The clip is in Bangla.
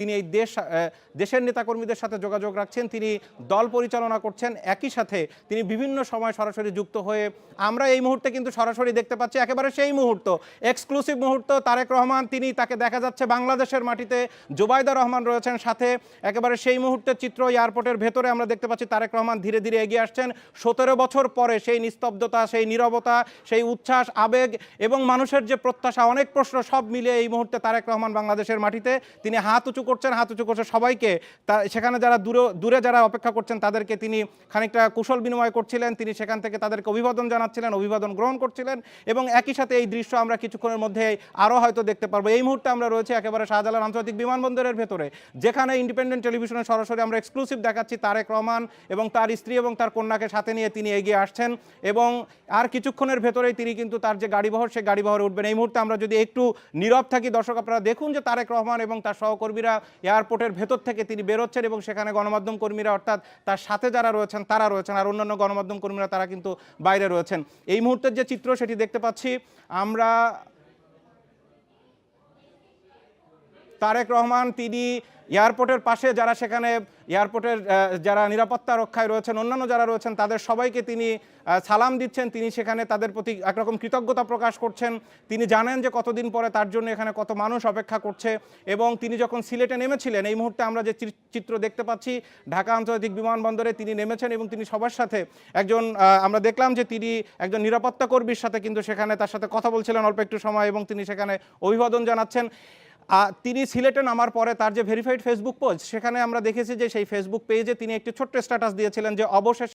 তিনি এই দেশের নেতাকর্মীদের সাথে যোগাযোগ রাখছেন, তিনি দল পরিচালনা করছেন, একই সাথে তিনি বিভিন্ন সময় সরাসরি যুক্ত হয়ে আমরা এই মুহূর্তে কিন্তু সরাসরি দেখতে পাচ্ছি একেবারে সেই মুহূর্ত, এক্সক্লুসিভ মুহূর্ত। তারেক রহমান তিনি তাকে দেখা যাচ্ছে বাংলাদেশের মাটিতে, জুবাইদা রহমান রয়েছেন সাথে, একেবারে সেই মুহূর্তের চিত্র। এয়ারপোর্টের ভেতরে আমরা দেখতে পাচ্ছি তারেক রহমান ধীরে ধীরে এগিয়ে আসছেন। 17 বছর পরে সেই নিস্তব্ধতা, সেই নীরবতা, সেই উচ্ছ্বাস, আবেগ এবং মানুষের যে প্রত্যাশা, অনেক প্রশ্ন সব মিলিয়ে এই মুহূর্তে তারেক রহমান বাংলাদেশের মাটিতে। তিনি হাত উঁচু করছেন সবাইকে, সেখানে যারা দূরে যারা অপেক্ষা করছেন তাদেরকে তিনি খানিকটা কুশল বিনিময় করছিলেন, তিনি সেখান থেকে তাদেরকে অভিবাদন জানাচ্ছিলেন, অভিবাদন গ্রহণ করছিলেন এবং একই সাথে এই দৃশ্য আমরা কিছুক্ষণের মধ্যে আরও হয়তো দেখতে পারবো। এই মুহূর্তে আমরা রয়েছে একেবারে শাহজালাল আন্তর্জাতিক বিমানবন্দরের ভেতরে, যেখানে ইন্ডিপেন্ডেন্ট টেলিভিশনে সরাসরি আমরা এক্সক্লুসিভ দেখাচ্ছি তারেক রহমান এবং তার স্ত্রী এবং তার কন্যাকে সাথে নিয়ে তিনি এগিয়ে আসছেন এবং আর কিছুক্ষণের ভেতরেই তিনি কিন্তু তার যে গাড়িবহর, সেই গাড়িবহরে উঠবেন। এই মুহূর্তে আমরা যদি একটু নীরব থাকি, দর্শক আপনারা দেখুন যে তারেক রহমান এবং তার সহকর্মীরা এয়ারপোর্টের ভেতর থেকে তিনি বেরোচ্ছেন এবং সেখানে গণমাধ্যম কর্মীরা, অর্থাৎ তার সাথে যারা রয়েছেন তারা রয়েছেন, আর অন্যান্য গণমাধ্যম কর্মীরা তারা কিন্তু বাইরে রয়েছেন। এই মুহূর্তের যে চিত্র সেটি দেখতে পাচ্ছি আমরা, তারেক রহমান তিনি এয়ারপোর্টের পাশে যারা সেখানে এয়ারপোর্টের যারা নিরাপত্তা রক্ষায় রয়েছেন, অন্যান্য যারা রয়েছেন তাদের সবাইকে তিনি সালাম দিচ্ছেন। তিনি সেখানে তাদের প্রতি একরকম কৃতজ্ঞতা প্রকাশ করছেন। তিনি জানেন যে কতদিন পরে তার জন্য এখানে কত মানুষ অপেক্ষা করছে এবং তিনি যখন সিলেটে নেমেছিলেন, এই মুহূর্তে আমরা যে চিত্র দেখতে পাচ্ছি ঢাকা আন্তর্জাতিক বিমানবন্দরে তিনি নেমেছেন এবং তিনি সবার সাথে আমরা দেখলাম যে তিনি একজন নিরাপত্তা কর্মীর সাথে কিন্তু সেখানে তার সাথে কথা বলছিলেন অল্প একটু সময় এবং তিনি সেখানে অভিবাদন জানাচ্ছেন। তিনি সিলেটে নামার পরে তার যে ভেরিফাইড ফেসবুক পেজ, সেখানে আমরা দেখেছি যে সেই ফেসবুক পেজে তিনি একটি ছোট্ট স্ট্যাটাস দিয়েছিলেন যে অবশেষে